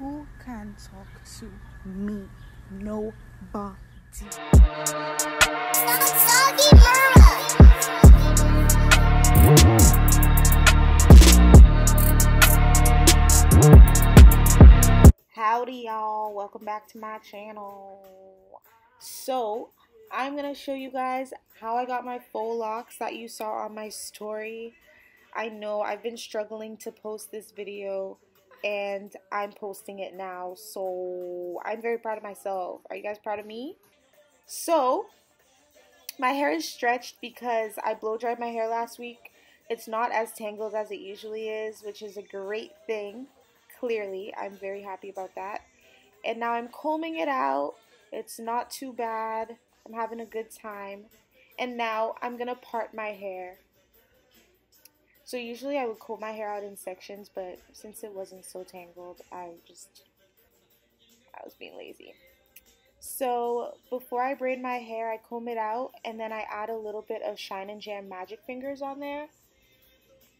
Who can talk to me? Nobody. Howdy y'all, welcome back to my channel. So I'm gonna show you guys how I got my faux locks that you saw on my story. I know I've been struggling to post this video and I'm posting it now, so I'm very proud of myself. Are you guys proud of me? So my hair is stretched because I blow dried my hair last week. It's not as tangled as it usually is, which is a great thing. Clearly, I'm very happy about that. And now I'm combing it out. It's not too bad. I'm having a good time. And now I'm gonna part my hair. So usually I would comb my hair out in sections, but since it wasn't so tangled, I was being lazy. So before I braid my hair, I comb it out and then I add a little bit of Shine and Jam Magic Fingers on there.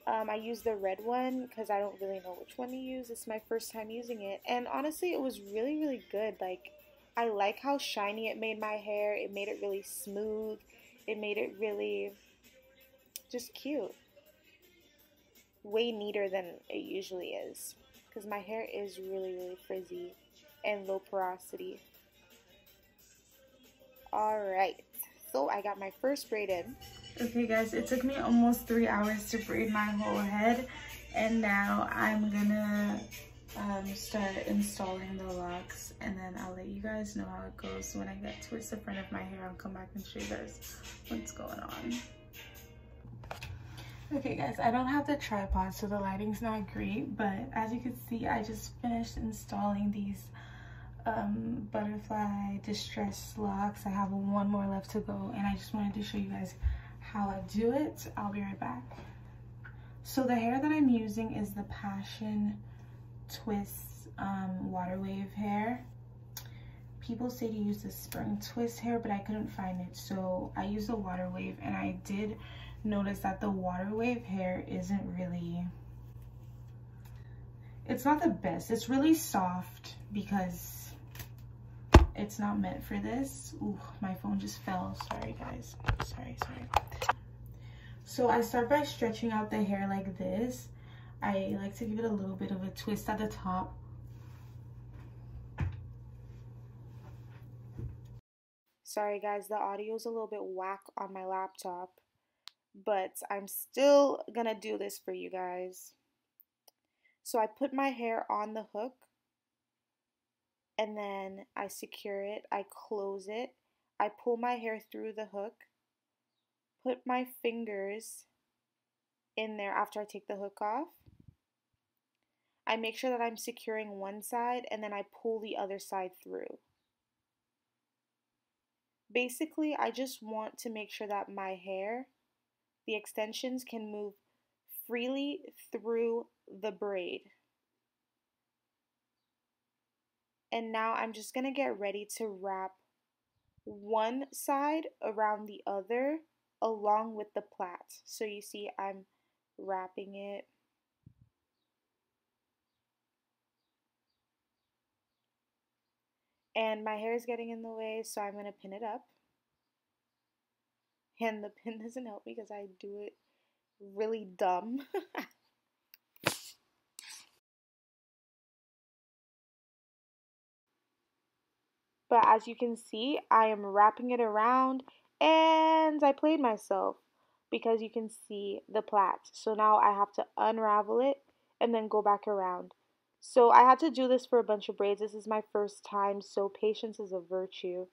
I use the red one because I don't really know which one to use. It's my first time using it. And honestly, it was really, really good. Like, I like how shiny it made my hair. It made it really smooth. It made it really just cute. Way neater than it usually is. Because my hair is really, really frizzy and low porosity. Alright, so I got my first braid in. Okay guys, it took me almost 3 hours to braid my whole head, and now I'm gonna start installing the locks, and then I'll let you guys know how it goes. When I get towards the front of my hair, I'll come back and show you guys what's going on. Okay guys, I don't have the tripod, so the lighting's not great, but as you can see, I just finished installing these butterfly distress locks. I have one more left to go, and I just wanted to show you guys how I do it. I'll be right back. So the hair that I'm using is the Passion Twist water wave hair. People say to use the spring twist hair, but I couldn't find it, so I used the water wave, and I did notice that the water wave hair isn't really, it's not the best. It's really soft because it's not meant for this. Ooh, my phone just fell. Sorry guys, sorry. So I start by stretching out the hair like this. I like to give it a little bit of a twist at the top. Sorry guys, the audio's a little bit whack on my laptop, but I'm still gonna do this for you guys. So I put my hair on the hook, and then I secure it, I close it, I pull my hair through the hook, put my fingers in there after I take the hook off. I make sure that I'm securing one side, and then I pull the other side through. Basically, I just want to make sure that my hair, the extensions, can move freely through the braid. And now I'm just going to get ready to wrap one side around the other along with the plait. So you see I'm wrapping it. And my hair is getting in the way, so I'm going to pin it up. And the pin doesn't help me because I do it really dumb. But as you can see, I am wrapping it around, and I played myself because you can see the plait. So now I have to unravel it and then go back around. So I had to do this for a bunch of braids. This is my first time, so patience is a virtue.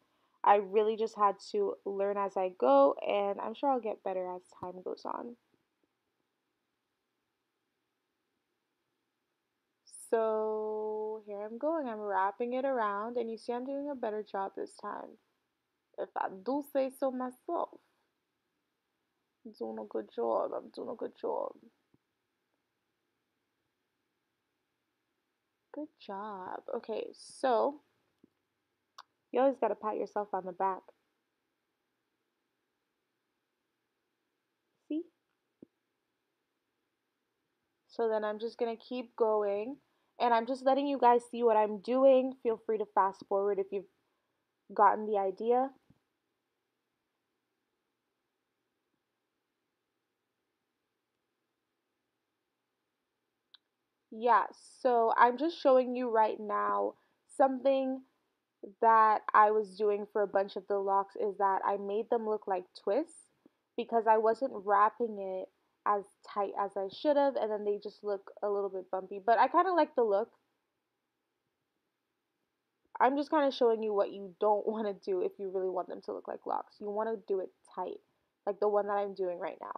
I really just had to learn as I go, and I'm sure I'll get better as time goes on. So here I'm going. I'm wrapping it around, and you see I'm doing a better job this time. If I do say so myself. I'm doing a good job. I'm doing a good job. Good job. Okay, so you always gotta pat yourself on the back. See? So then I'm just gonna keep going, And I'm just letting you guys see what I'm doing. Feel free to fast forward if you've gotten the idea. Yeah, so I'm just showing you right now something that I was doing for a bunch of the locks is that I made them look like twists because I wasn't wrapping it as tight as I should have, and then they just look a little bit bumpy. But I kind of like the look. I'm just kind of showing you what you don't want to do if you really want them to look like locks. You want to do it tight, like the one that I'm doing right now.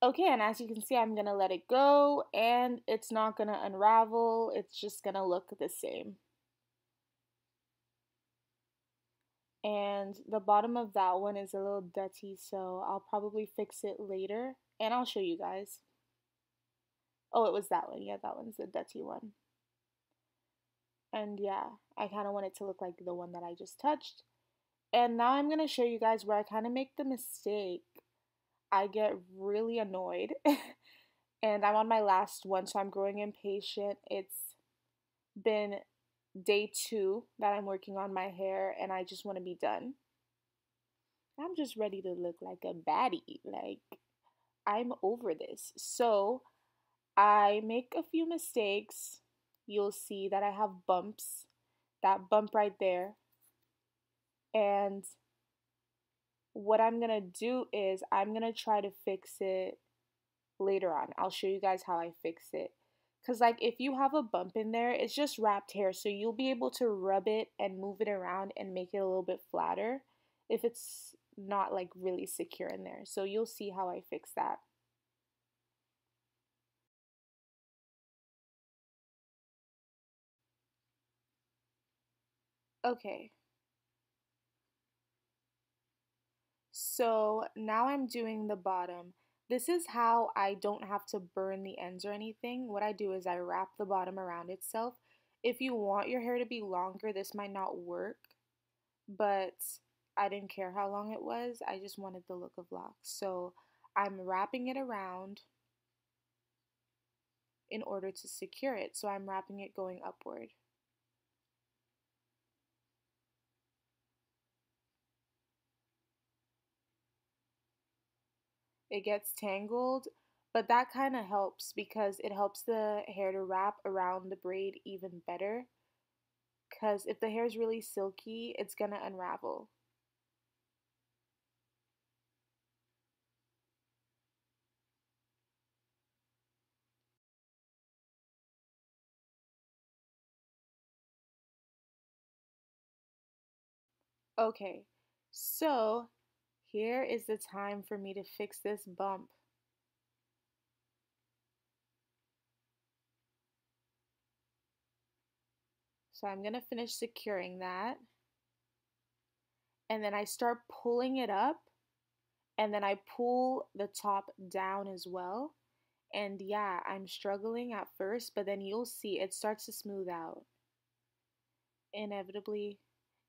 Okay, and as you can see, I'm gonna let it go and it's not gonna unravel. It's just gonna look the same. And the bottom of that one is a little dirty, so I'll probably fix it later and I'll show you guys. Oh, it was that one. Yeah, that one's the dirty one. And yeah, I kind of want it to look like the one that I just touched. And now I'm going to show you guys where I kind of make the mistake. I get really annoyed and I'm on my last one, so I'm growing impatient. It's been day 2 that I'm working on my hair and I just want to be done. I'm just ready to look like a baddie. Like, I'm over this. So I make a few mistakes. You'll see that I have bumps, that bump right there. And what I'm going to do is I'm going to try to fix it later on. I'll show you guys how I fix it. Because, like, if you have a bump in there, it's just wrapped hair. So you'll be able to rub it and move it around and make it a little bit flatter if it's not, like, really secure in there. So you'll see how I fix that. Okay. So now I'm doing the bottom. This is how I don't have to burn the ends or anything. What I do is I wrap the bottom around itself. If you want your hair to be longer, this might not work, but I didn't care how long it was. I just wanted the look of locks. So I'm wrapping it around in order to secure it. So I'm wrapping it going upward. It gets tangled, but that kind of helps because it helps the hair to wrap around the braid even better. Because if the hair is really silky, it's gonna unravel. Okay, so here is the time for me to fix this bump. So I'm gonna finish securing that. And then I start pulling it up. And then I pull the top down as well. And yeah, I'm struggling at first, but then you'll see it starts to smooth out. Inevitably,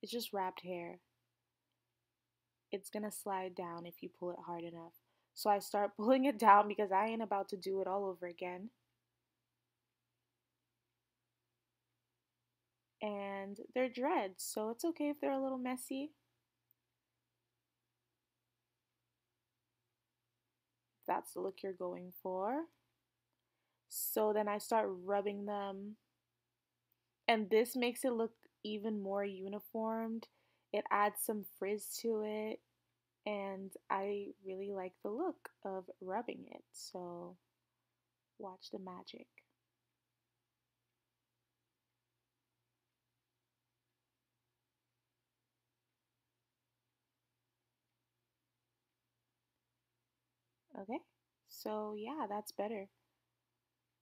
it's just wrapped hair. It's gonna slide down if you pull it hard enough. So I start pulling it down because I ain't about to do it all over again. And they're dreads, so it's okay if they're a little messy. If that's the look you're going for. So then I start rubbing them, and this makes it look even more uniformed. It adds some frizz to it, and I really like the look of rubbing it. So watch the magic. Okay, so yeah, that's better.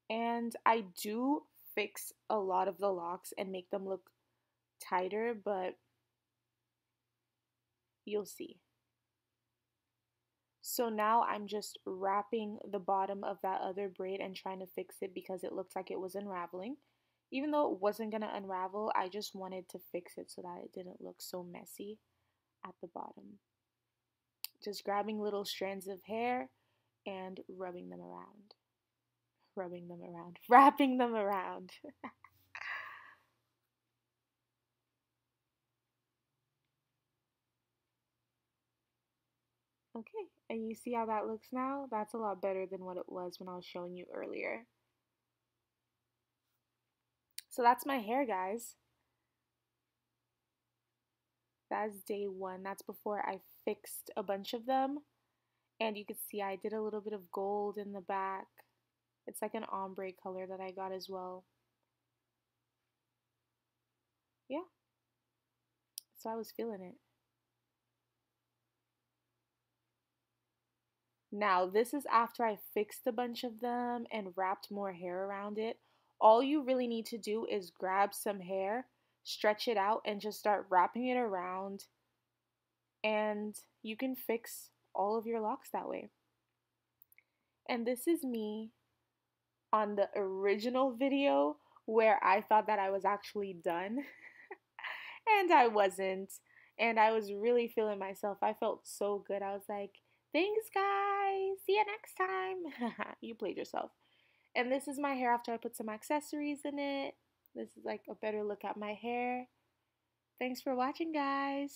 And I do fix a lot of the locks and make them look tighter, but you'll see. So now I'm just wrapping the bottom of that other braid and trying to fix it because it looked like it was unraveling. Even though it wasn't going to unravel, I just wanted to fix it so that it didn't look so messy at the bottom. Just grabbing little strands of hair and rubbing them around. Rubbing them around. Wrapping them around. Okay, and you see how that looks now? That's a lot better than what it was when I was showing you earlier. So that's my hair, guys. That's day one. That's before I fixed a bunch of them. And you can see I did a little bit of gold in the back. It's like an ombre color that I got as well. Yeah, so I was feeling it. Now, this is after I fixed a bunch of them and wrapped more hair around it. All you really need to do is grab some hair, stretch it out, and just start wrapping it around. And you can fix all of your locks that way. And this is me on the original video where I thought that I was actually done. And I wasn't. And I was really feeling myself. I felt so good. I was like, thanks, guys. See you next time. You played yourself. And this is my hair after I put some accessories in it. This is like a better look at my hair. Thanks for watching, guys.